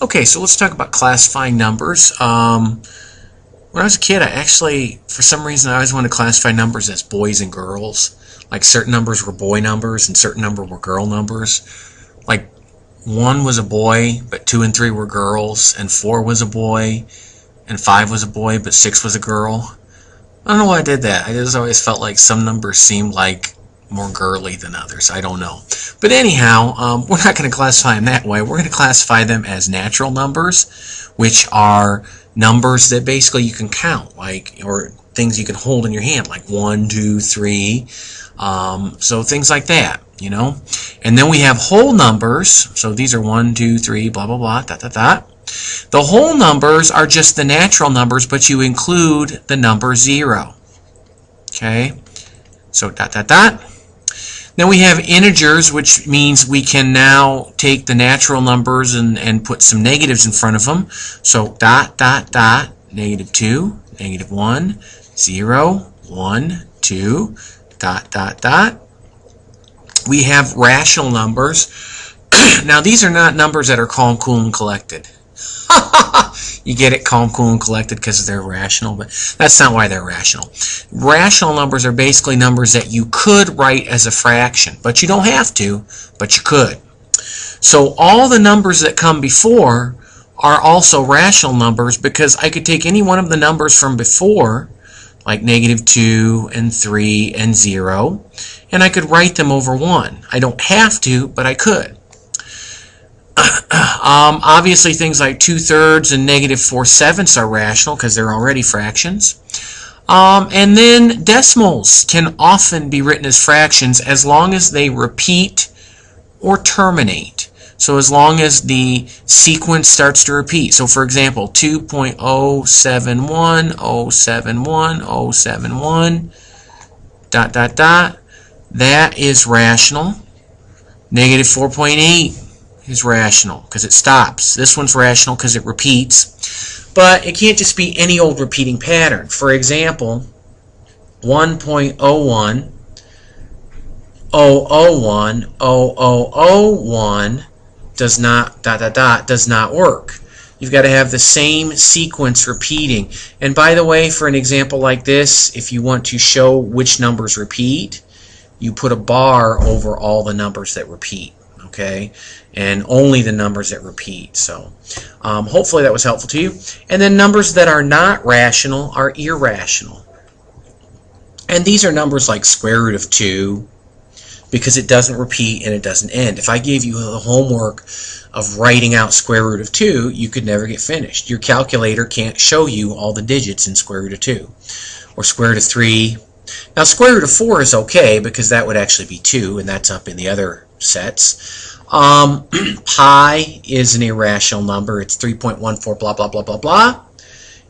Okay, so let's talk about classifying numbers. When I was a kid, I actually, for some reason, I always wanted to classify numbers as boys and girls. Like certain numbers were boy numbers and certain numbers were girl numbers. Like 1 was a boy, but 2 and 3 were girls, and 4 was a boy, and 5 was a boy, but 6 was a girl. I don't know why I did that. I just always felt like some numbers seemed like more girly than others. I don't know. But anyhow, we're not going to classify them that way. We're going to classify them as natural numbers, which are numbers that basically you can count, like, or things you can hold in your hand, like 1, 2, 3. So things like that, you know. And then we have whole numbers. So these are 1, 2, 3, blah, blah, blah, dot, dot, dot. The whole numbers are just the natural numbers, but you include the number 0. Okay. So dot, dot, dot. Then we have integers, which means we can now take the natural numbers and put some negatives in front of them. So dot, dot, dot, -2, -1, 0, 1, 2, dot, dot, dot. We have rational numbers. Now these are not numbers that are calm, cool, and collected. You get it, calm, cool, and collected, because they're rational, but that's not why they're rational. Rational numbers are basically numbers that you could write as a fraction, but you don't have to, but you could. So all the numbers that come before are also rational numbers, because I could take any one of the numbers from before, like -2 and 3 and 0, and I could write them over 1. I don't have to, but I could. Obviously things like 2/3 and -4/7 are rational because they're already fractions. And then decimals can often be written as fractions as long as they repeat or terminate. So as long as the sequence starts to repeat. So for example, 2.071, 071, 071, dot, dot, dot. That is rational. -4.8 is rational because it stops. This one's rational because it repeats. But it can't just be any old repeating pattern. For example, 1.01, 001, 0001 does not, dot, dot, dot, does not work. You've got to have the same sequence repeating. And by the way, for an example like this, if you want to show which numbers repeat, you put a bar over all the numbers that repeat. Okay, and only the numbers that repeat. So hopefully that was helpful to you. And then numbers that are not rational are irrational. And these are numbers like square root of 2, because it doesn't repeat and it doesn't end. If I gave you the homework of writing out square root of 2, you could never get finished. Your calculator can't show you all the digits in square root of 2. Or square root of 3. Now square root of 4 is okay, because that would actually be 2, and that's up in the other sets. Pi is an irrational number. It's 3.14 blah blah blah blah blah.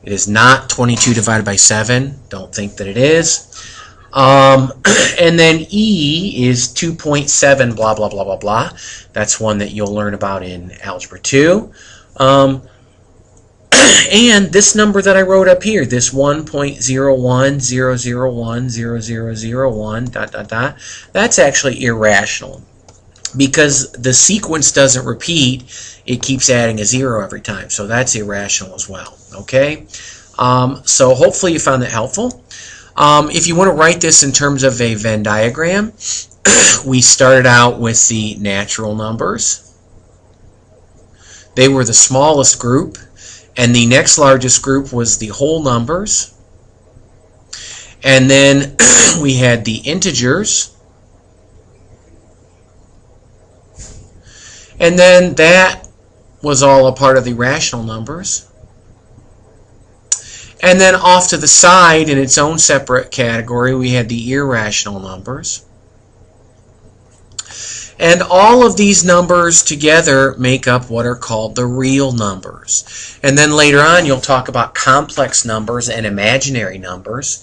It is not 22 divided by 7. Don't think that it is. And then E is 2.7 blah blah blah blah blah. That's one that you'll learn about in Algebra 2. And this number that I wrote up here, this 1.0100100001 dot dot dot, that's actually irrational. Because the sequence doesn't repeat, it keeps adding a 0 every time. So that's irrational as well. Okay? So hopefully you found that helpful. If you want to write this in terms of a Venn diagram, we started out with the natural numbers. They were the smallest group. And the next largest group was the whole numbers. And then we had the integers. And then that was all a part of the rational numbers. And then off to the side, in its own separate category, we had the irrational numbers. And all of these numbers together make up what are called the real numbers. And then later on, you'll talk about complex numbers and imaginary numbers.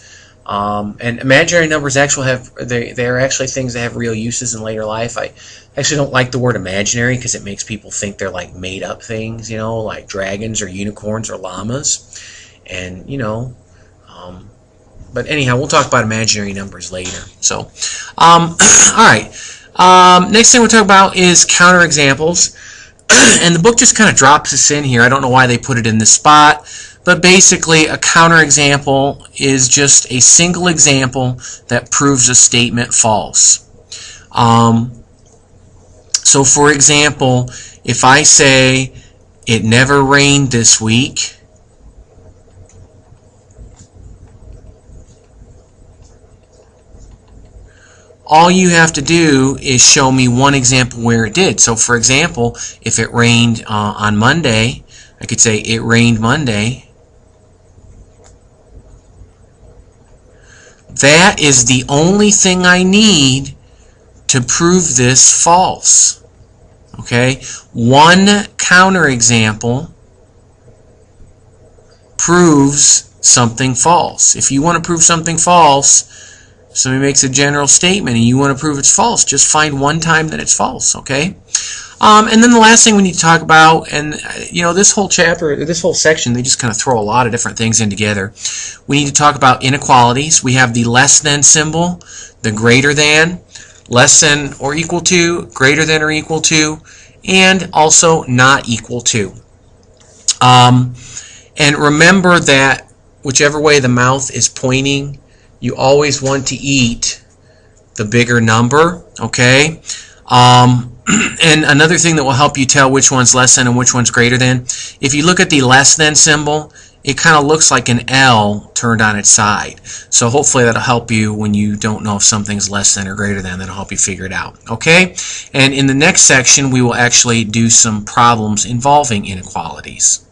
And imaginary numbers they're actually things that have real uses in later life. I actually don't like the word imaginary because it makes people think they're like made up things, you know, like dragons or unicorns or llamas. And, you know, but anyhow, we'll talk about imaginary numbers later. So, all right. Next thing we'll talk about is counterexamples. And the book just kind of drops this in here. I don't know why they put it in this spot, but basically a counterexample is just a single example that proves a statement false. So for example, if I say it never rained this week, all you have to do is show me one example where it did. So for example, if it rained on Monday, I could say it rained Monday. That is the only thing I need to prove this false. Okay? One counterexample proves something false. If you want to prove something false, somebody makes a general statement and you want to prove it's false, just find one time that it's false, okay? And then the last thing we need to talk about, and you know, this whole chapter, this whole section, they just kind of throw a lot of different things in together. We need to talk about inequalities. We have the less than symbol, the greater than, less than or equal to, greater than or equal to, and also not equal to. And remember that whichever way the mouth is pointing, you always want to eat the bigger number, okay? And another thing that will help you tell which one's less than and which one's greater than, if you look at the less than symbol, it kind of looks like an L turned on its side. So hopefully that'll help you when you don't know if something's less than or greater than. That'll help you figure it out, okay? And in the next section, we will actually do some problems involving inequalities.